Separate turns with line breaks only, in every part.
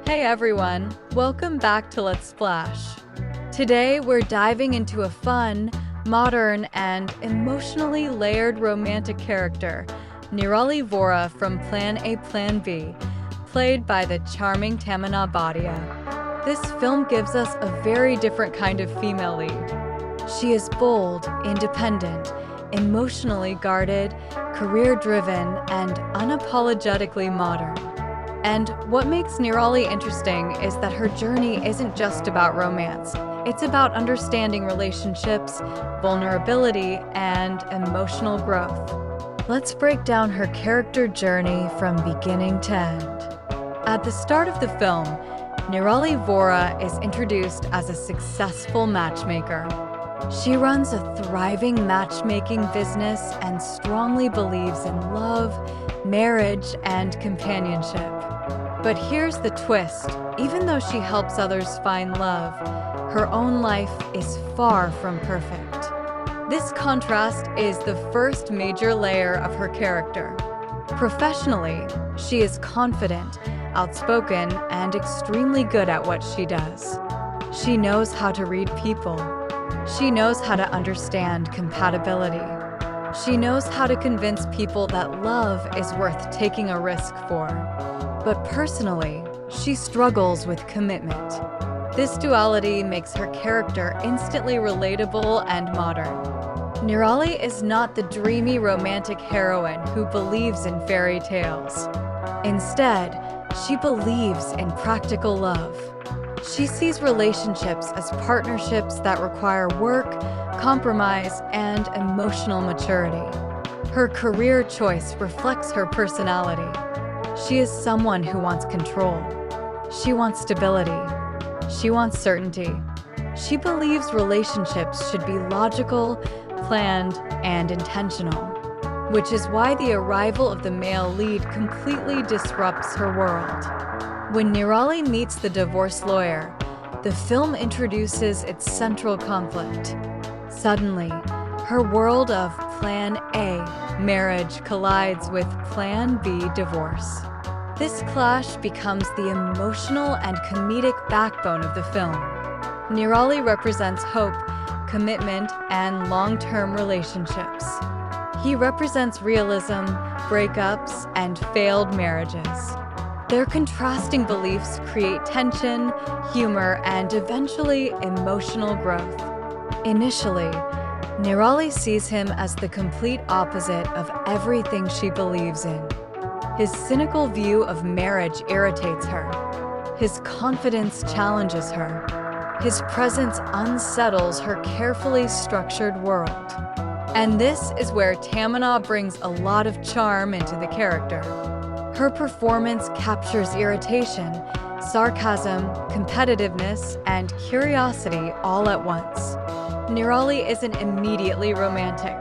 Hey everyone, welcome back to Let's Splash. Today we're diving into a fun, modern, and emotionally layered romantic character, Nirali Vora from Plan A Plan B, played by the charming Tamannaah Bhatia. This film gives us a very different kind of female lead. She is bold, independent, emotionally guarded, career-driven, and unapologetically modern. And what makes Nirali interesting is that her journey isn't just about romance. It's about understanding relationships, vulnerability, and emotional growth. Let's break down her character journey from beginning to end. At the start of the film, Nirali Vora is introduced as a successful matchmaker. She runs a thriving matchmaking business and strongly believes in love, marriage, and companionship. But here's the twist. Even though she helps others find love, her own life is far from perfect. This contrast is the first major layer of her character. Professionally, she is confident, outspoken, and extremely good at what she does. She knows how to read people. She knows how to understand compatibility. She knows how to convince people that love is worth taking a risk for. But personally, she struggles with commitment. This duality makes her character instantly relatable and modern. Nirali is not the dreamy romantic heroine who believes in fairy tales. Instead, she believes in practical love. She sees relationships as partnerships that require work, compromise, and emotional maturity. Her career choice reflects her personality. She is someone who wants control. She wants stability. She wants certainty. She believes relationships should be logical, planned, and intentional, which is why the arrival of the male lead completely disrupts her world. When Nirali meets the divorce lawyer, the film introduces its central conflict. Suddenly, her world of Plan A, marriage, collides with Plan B, divorce. This clash becomes the emotional and comedic backbone of the film. Nirali represents hope, commitment, and long-term relationships. He represents realism, breakups, and failed marriages. Their contrasting beliefs create tension, humor, and eventually emotional growth. Initially, Nirali sees him as the complete opposite of everything she believes in. His cynical view of marriage irritates her. His confidence challenges her. His presence unsettles her carefully structured world. And this is where Tamannaah brings a lot of charm into the character. Her performance captures irritation, sarcasm, competitiveness, and curiosity all at once. Nirali isn't immediately romantic.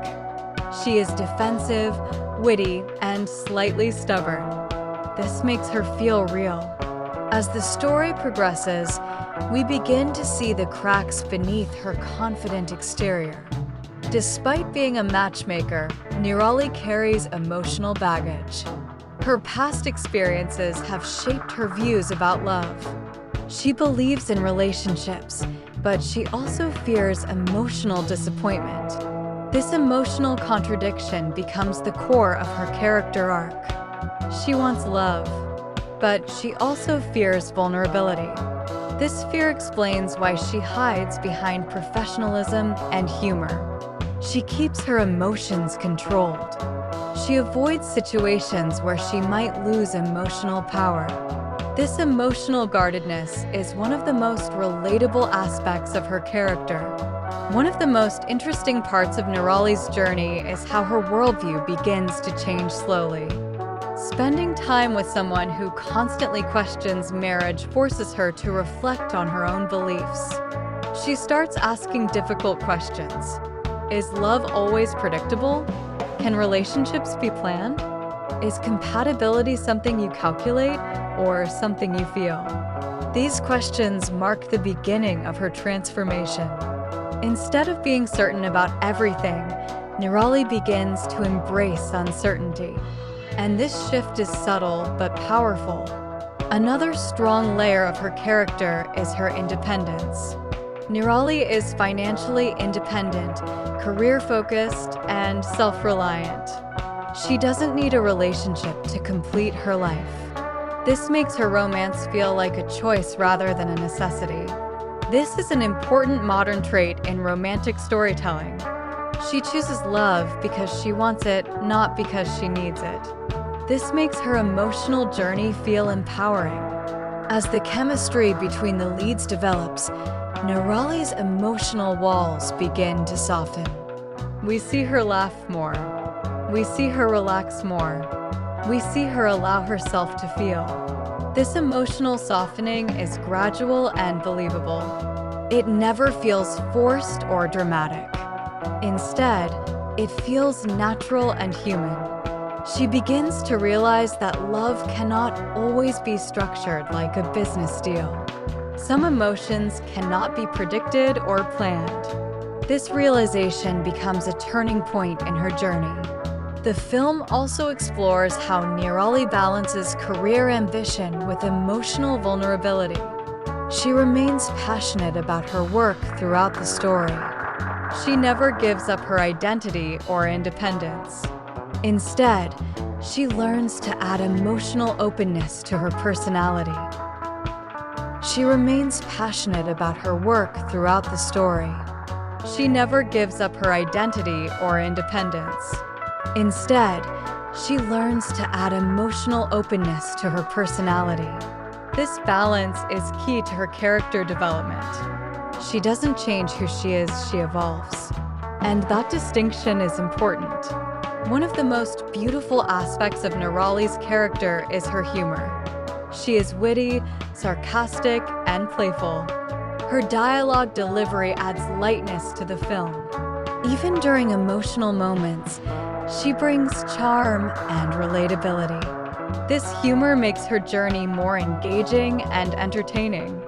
She is defensive, witty, and slightly stubborn. This makes her feel real. As the story progresses, we begin to see the cracks beneath her confident exterior. Despite being a matchmaker, Nirali carries emotional baggage. Her past experiences have shaped her views about love. She believes in relationships, but she also fears emotional disappointment. This emotional contradiction becomes the core of her character arc. She wants love, but she also fears vulnerability. This fear explains why she hides behind professionalism and humor. She keeps her emotions controlled. She avoids situations where she might lose emotional power. This emotional guardedness is one of the most relatable aspects of her character. One of the most interesting parts of Nirali's journey is how her worldview begins to change slowly. Spending time with someone who constantly questions marriage forces her to reflect on her own beliefs. She starts asking difficult questions. Is love always predictable? Can relationships be planned? Is compatibility something you calculate or something you feel? These questions mark the beginning of her transformation. Instead of being certain about everything, Nirali begins to embrace uncertainty. And this shift is subtle but powerful. Another strong layer of her character is her independence. Nirali is financially independent, career-focused, and self-reliant. She doesn't need a relationship to complete her life. This makes her romance feel like a choice rather than a necessity. This is an important modern trait in romantic storytelling. She chooses love because she wants it, not because she needs it. This makes her emotional journey feel empowering. As the chemistry between the leads develops, Nirali's emotional walls begin to soften. We see her laugh more. We see her relax more. We see her allow herself to feel. This emotional softening is gradual and believable. It never feels forced or dramatic. Instead, it feels natural and human. She begins to realize that love cannot always be structured like a business deal. Some emotions cannot be predicted or planned. This realization becomes a turning point in her journey. The film also explores how Nirali balances career ambition with emotional vulnerability. She remains passionate about her work throughout the story. She never gives up her identity or independence. Instead, she learns to add emotional openness to her personality. She remains passionate about her work throughout the story. She never gives up her identity or independence. Instead, she learns to add emotional openness to her personality. This balance is key to her character development. She doesn't change who she is, she evolves. And that distinction is important. One of the most beautiful aspects of Nirali's character is her humor. She is witty, sarcastic, and playful. Her dialogue delivery adds lightness to the film. Even during emotional moments, she brings charm and relatability. This humor makes her journey more engaging and entertaining.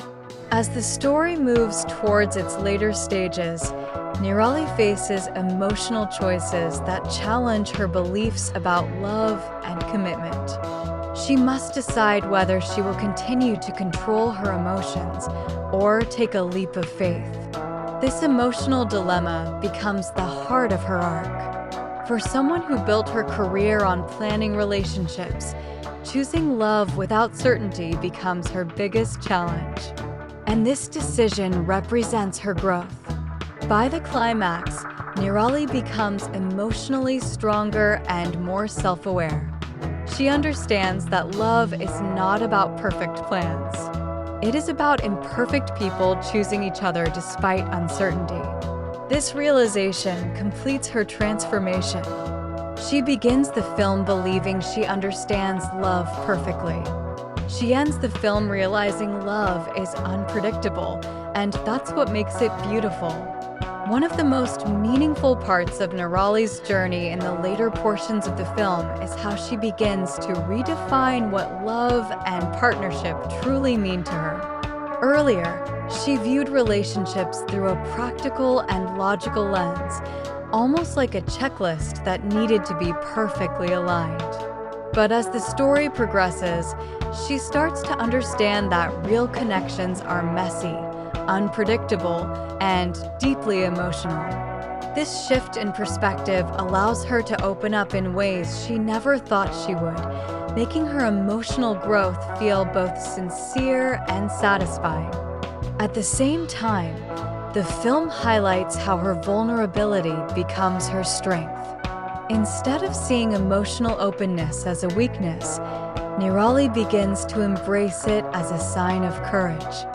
As the story moves towards its later stages, Nirali faces emotional choices that challenge her beliefs about love and commitment. She must decide whether she will continue to control her emotions or take a leap of faith. This emotional dilemma becomes the heart of her arc. For someone who built her career on planning relationships, choosing love without certainty becomes her biggest challenge. And this decision represents her growth. By the climax, Nirali becomes emotionally stronger and more self-aware. She understands that love is not about perfect plans. It is about imperfect people choosing each other despite uncertainty. This realization completes her transformation. She begins the film believing she understands love perfectly. She ends the film realizing love is unpredictable, and that's what makes it beautiful. One of the most meaningful parts of Nirali's journey in the later portions of the film is how she begins to redefine what love and partnership truly mean to her. Earlier, she viewed relationships through a practical and logical lens, almost like a checklist that needed to be perfectly aligned. But as the story progresses, she starts to understand that real connections are messy, unpredictable, and deeply emotional. This shift in perspective allows her to open up in ways she never thought she would, making her emotional growth feel both sincere and satisfying. At the same time, the film highlights how her vulnerability becomes her strength. Instead of seeing emotional openness as a weakness, Nirali begins to embrace it as a sign of courage.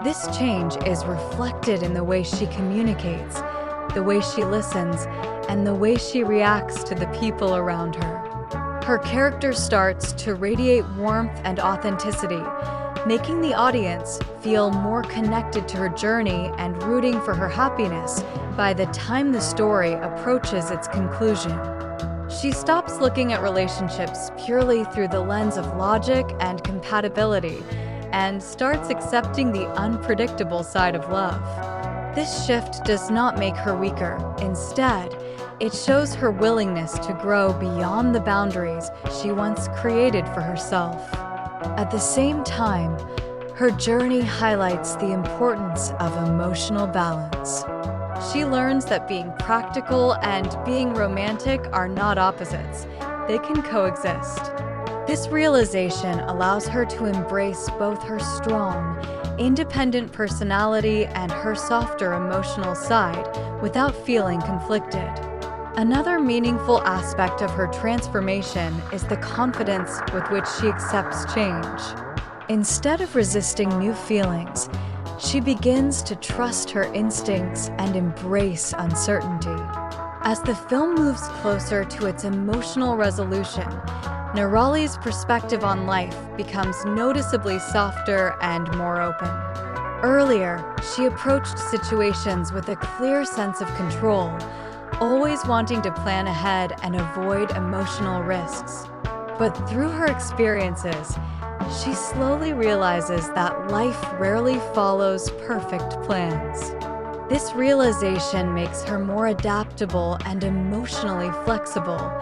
This change is reflected in the way she communicates, the way she listens, and the way she reacts to the people around her. Her character starts to radiate warmth and authenticity, making the audience feel more connected to her journey and rooting for her happiness by the time the story approaches its conclusion. She stops looking at relationships purely through the lens of logic and compatibility, and starts accepting the unpredictable side of love. This shift does not make her weaker. Instead, it shows her willingness to grow beyond the boundaries she once created for herself. At the same time, her journey highlights the importance of emotional balance. She learns that being practical and being romantic are not opposites. They can coexist. This realization allows her to embrace both her strong, independent personality and her softer emotional side without feeling conflicted. Another meaningful aspect of her transformation is the confidence with which she accepts change. Instead of resisting new feelings, she begins to trust her instincts and embrace uncertainty. As the film moves closer to its emotional resolution, Nirali's perspective on life becomes noticeably softer and more open. Earlier, she approached situations with a clear sense of control, always wanting to plan ahead and avoid emotional risks. But through her experiences, she slowly realizes that life rarely follows perfect plans. This realization makes her more adaptable and emotionally flexible,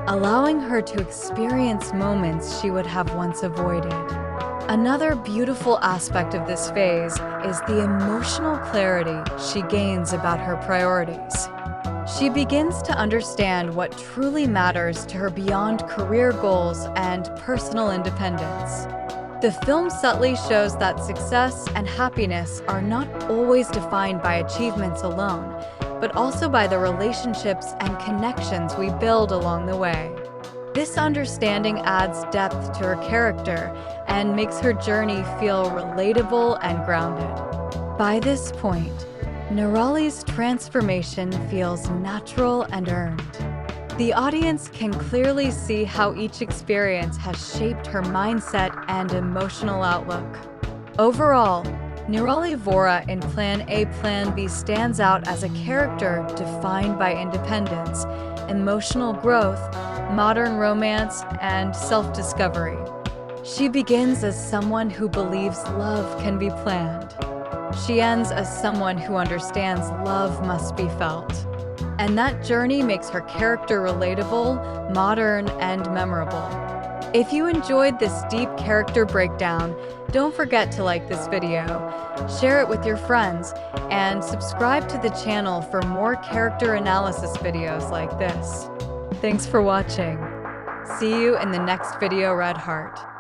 allowing her to experience moments she would have once avoided. Another beautiful aspect of this phase is the emotional clarity she gains about her priorities. She begins to understand what truly matters to her beyond career goals and personal independence. The film subtly shows that success and happiness are not always defined by achievements alone, but also by the relationships and connections we build along the way. This understanding adds depth to her character and makes her journey feel relatable and grounded. By this point, Nirali's transformation feels natural and earned. The audience can clearly see how each experience has shaped her mindset and emotional outlook. Overall, Nirali Vora in Plan A Plan B stands out as a character defined by independence, emotional growth, modern romance, and self-discovery. She begins as someone who believes love can be planned. She ends as someone who understands love must be felt. And that journey makes her character relatable, modern, and memorable. If you enjoyed this deep character breakdown, don't forget to like this video, share it with your friends, and subscribe to the channel for more character analysis videos like this. Thanks for watching. See you in the next video, Red Heart.